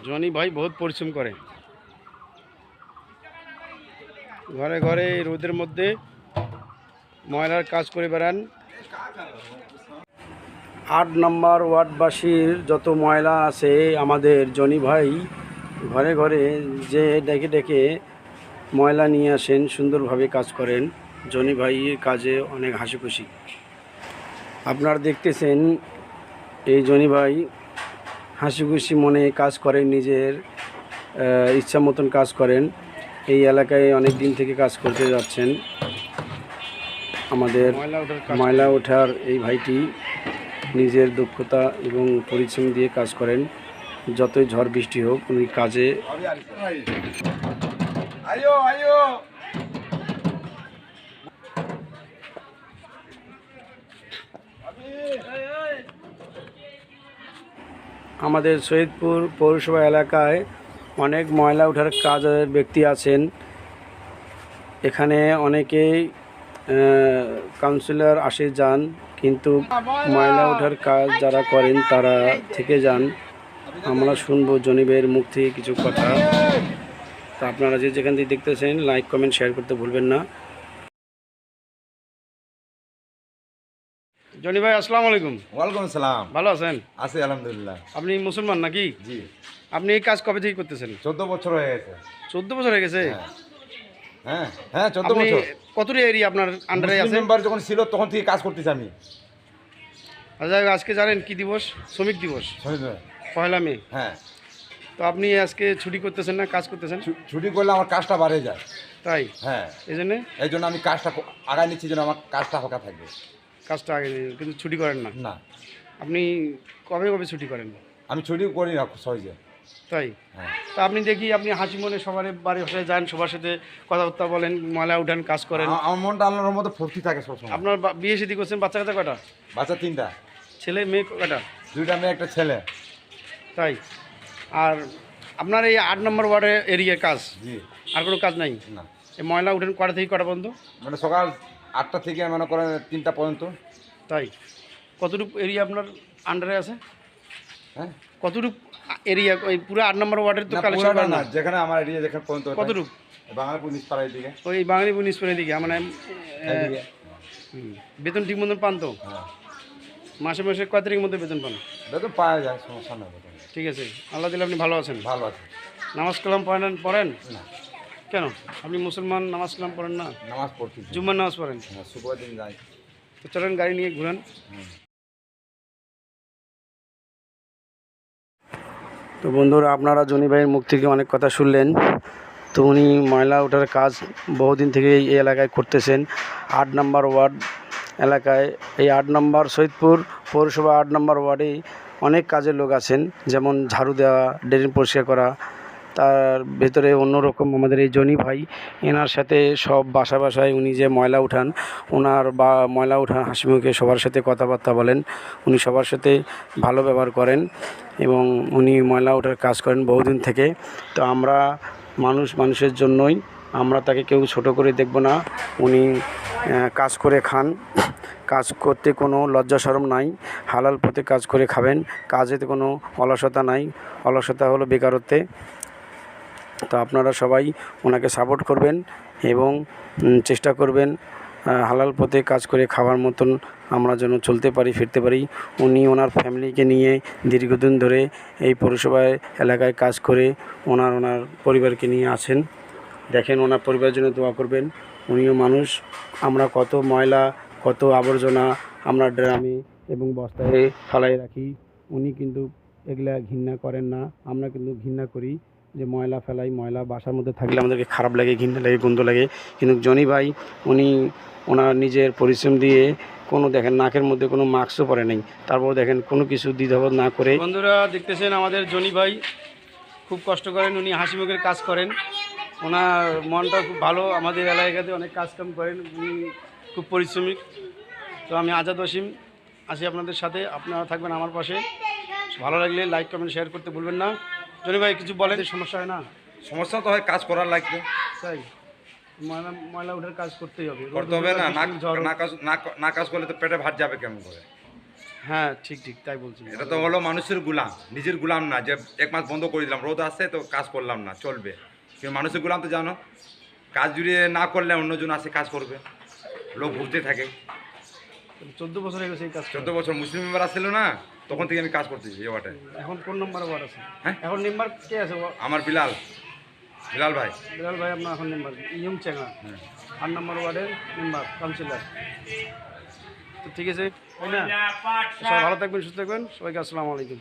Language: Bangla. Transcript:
জনি ভাই বহুত পরিশ্রম করে, ঘরে ঘরে রোদের মধ্যে ময়লার কাজ করে বেড়ান। 8 নম্বর ওয়ার্ডবাসীর যত ময়লা আছে আমাদের জনি ভাই ঘরে ঘরে যে ডেকে ডেকে ময়লা নিয়ে আসেন, সুন্দরভাবে কাজ করেন। জনি ভাইয়ের কাজে অনেক হাসি খুশি। আপনারা দেখতেছেন এই জনি ভাই হাসি খুশি মনে কাজ করেন, নিজের ইচ্ছা মতন কাজ করেন। এই এলাকায় অনেক দিন থেকে কাজ করতে যাচ্ছেন। আমাদের ময়লা ওঠার এই ভাইটি নিজের দক্ষতা এবং পরিশ্রম দিয়ে কাজ করেন। যতই ঝড় বৃষ্টি হোক উনি কাজে আমাদের সৈয়দপুর পৌরসভা এলাকায় অনেক ময়লা ওঠার কাজের ব্যক্তি আছেন। এখানে অনেকেই কাউন্সিলর আসে যান, কিন্তু ময়লা ওঠার কাজ যারা করেন তারা থেকে যান। আমরা শুনবো জনিবের মুখ থেকে কিছু কথা। তা আপনারা যে যেখান থেকে দেখতেছেন লাইক কমেন্ট শেয়ার করতে ভুলবেন না। জনি ভাই আসসালামু আলাইকুম। ওয়ালাইকুম আসসালাম। ভালো আছেন? আছি আলহামদুলিল্লাহ। আপনি মুসলমান নাকি? জি। আপনি এই কাজ কবে থেকে করতেছেন? 14 বছর হয়ে গেছে। 14 বছর হয়ে গেছে? হ্যাঁ হ্যাঁ 14 বছর। কতটি এরিয়া আপনার আন্ডারে আছে? মেম্বার যখন ছিল তখন থেকে কাজ করতেছি আমি। আচ্ছা, আজকে জানেন কি দিবস? শ্রমিক দিবস, পয়লা মে। হ্যাঁ। তো আপনি আজকে ছুটি করতেছেন না, কাজ করতেছেন? ছুটি করলে আমার কাজটা বাড়ে যায়। তাই? হ্যাঁ। এই জন্য আমি কাজটা আগায় নিচ্ছি, যেন আমার কাজটা হালকা থাকবে। কাজটা আগে কিন্তু ছুটি করেন না? না। আপনি কবে কবে ছুটি করেন? আমি ছুটি করি না সহজে। তাই? হ্যাঁ। তা আপনি দেখি আপনি হাসি মনে সবার বাড়ি বাসায় যান, সবার সাথে কথাবার্তা বলেন, ময়লা উঠান, কাজ করেন। আমার মনটা আল্লাহর মতো ফুর্তি থাকে সবসময়। আপনার বিয়ে শাদী করছেন? বাচ্চা কাচ্চা কটা? বাচ্চা 3টা। ছেলে মেয়ে কটা? 2টা মেয়ে, একটা ছেলে। তাই? আর আপনার এই 8 নম্বর ওয়ার্ডে এরিয়ার কাজ? জি। আর কোনো কাজ নাই? না। এই ময়লা উঠেন কটা থেকে কটা পর্যন্ত? মানে সকাল 8টা থেকে মনে করেন 3টা পর্যন্ত। তাই? কতটুকু এরিয়া আপনার আন্ডারে আছে? হ্যাঁ। কতটুকু এরিয়া? ওই পুরো 8 নম্বর ওয়ার্ডের তো কালেকশন করেন না? যেখানে আমার এরিয়া যেখানে পর্যন্ত। কতটুকু? বাঙালিপুর নিচপাড়ার দিকে। ওই বাঙালিপুর নিচপাড়ার দিকে। মানে বেতন ঠিক মতন পান তো? হ্যাঁ। মাসে মাসে কয় তারিখের মধ্যে বেতন পান? বেতন পাওয়া যায়, সমস্যা নেই। ঠিক আছে, আল্লাহ দিলে আপনি ভালো আছেন? ভালো আছে। নামাজ কালাম পড়েন? না। কেন? আপনি মুসলমান, নামাজ কালাম পড়েন না? নামাজ পড়ছি। জুম্মার নামাজ পড়েন? হ্যাঁ, শুক্রবার দিন যাই। তো চলেন গাড়ি নিয়ে ঘুরেন। তো বন্ধুরা, আপনারা জনি ভাইয়ের মুখ থেকে অনেক কথা শুনলেন। তো উনি ময়লা ওঠার কাজ বহুদিন থেকে এই এলাকায় করতেছেন। 8 নম্বর ওয়ার্ড এলাকায়, এই 8 নম্বর সৈয়দপুর পৌরসভা 8 নম্বর ওয়ার্ডে অনেক কাজের লোক আছেন, যেমন ঝাড়ু দেওয়া, ড্রেন পরিষ্কার করা। তার ভেতরে অন্যরকম আমাদের এই জনি ভাই, এনার সাথে সব বাসায় উনি যে ময়লা উঠান, ওনার ময়লা উঠান হাসি মুখে সবার সাথে কথাবার্তা বলেন। উনি সবার সাথে ভালো ব্যবহার করেন এবং উনি ময়লা ওঠার কাজ করেন বহুদিন থেকে। তো আমরা মানুষের জন্যই, আমরা তাকে কেউ ছোট করে দেখব না। উনি কাজ করে খান, কাজ করতে কোনো লজ্জা শরম নাই, হালাল পথে কাজ করে খাবেন। কাজেতে কোনো অলসতা নাই, অলসতা হলো বেকারত্বে। তো আপনারা সবাই ওনাকে সাপোর্ট করবেন এবং চেষ্টা করবেন হালাল পথে কাজ করে খাওয়ার মতন আমরা যেন চলতে পারি, ফিরতে পারি। উনি ওনার ফ্যামিলিকে নিয়ে দীর্ঘদিন ধরে এই পৌরসভায় এলাকায় কাজ করে ওনার পরিবারকে নিয়ে আছেন। দেখেন, ওনার পরিবারের জন্য দোয়া করবেন। উনিও মানুষ। আমরা কত ময়লা, কত আবর্জনা আমরা ড্রামে এবং বস্তায় ফালাই রাখি। উনি কিন্তু এগুলা ঘৃণা করেন না, আমরা কিন্তু ঘৃণা করি যে ময়লা ফেলাই। ময়লা বাসার মধ্যে থাকলে আমাদেরকে খারাপ লাগে, ঘৃণা লাগে, গন্ধ লাগে। কিন্তু জনি ভাই উনি ওনার নিজের পরিশ্রম দিয়ে কোনো দেখেন নাকের মধ্যে কোনো মাস্কও পরে নেই, তারপর দেখেন কোনো কিছু দ্বিধাবোধ না করে। বন্ধুরা দেখতেছেন আমাদের জনি ভাই খুব কষ্ট করেন, উনি হাসি মুখের কাজ করেন। ওনার মনটা খুব ভালো, আমাদের এলাকাতে অনেক কাজকাম করেন, উনি খুব পরিশ্রমিক। তো আমি আজাদ ওয়াসিম আছি আপনাদের সাথে, আপনারা থাকবেন আমার পাশে। ভালো লাগলে লাইক কমেন্ট শেয়ার করতে ভুলবেন না। জনি ভাই কিছু বলেন, সমস্যা হয় না? সমস্যা তো হয়, কাজ করার লাগবে। তাই? ময়লা ওঠার কাজ করতেই হবে। করতে হবে না, না বৃষ্টি, ঝড়। না কাজ না কাজ করলে তো পেটে ভাত যাবে কেমন করে? হ্যাঁ ঠিক ঠিক তাই বলছি। এটা তো হলো মানুষের গুলাম, নিজের গুলাম না যে 1 মাস বন্ধ করে দিলাম, রোদ আসছে তো কাজ করলাম না, চলবে। কিন্তু মানুষের গুলাম তো জানো, কাজ যদি না করলে অন্যজন আসে কাজ করবে, লোক ঘুরতে থাকে। 14 বছর হয়ে গেছে এই কাজ। 14 বছর মুসলিম মেম্বার আসছিল না, তখন থেকে আমি কাজ করতেছি এই ওয়ার্ডে। এখন কোন নম্বরে ওয়ার্ড আছে? হ্যাঁ? এখন মেম্বার কে আছে? আমার বিলাল ভাই। বিলাল ভাই আপনার এখন মেম্বার ইয়ং চেঙ্গা, 8 নম্বর ওয়ার্ডের মেম্বার কাউন্সিলর। তো ঠিক আছে, তাই না? সবাই ভালো থাকবেন, সুস্থ থাকবেন, সবাইকে আসসালামু আলাইকুম।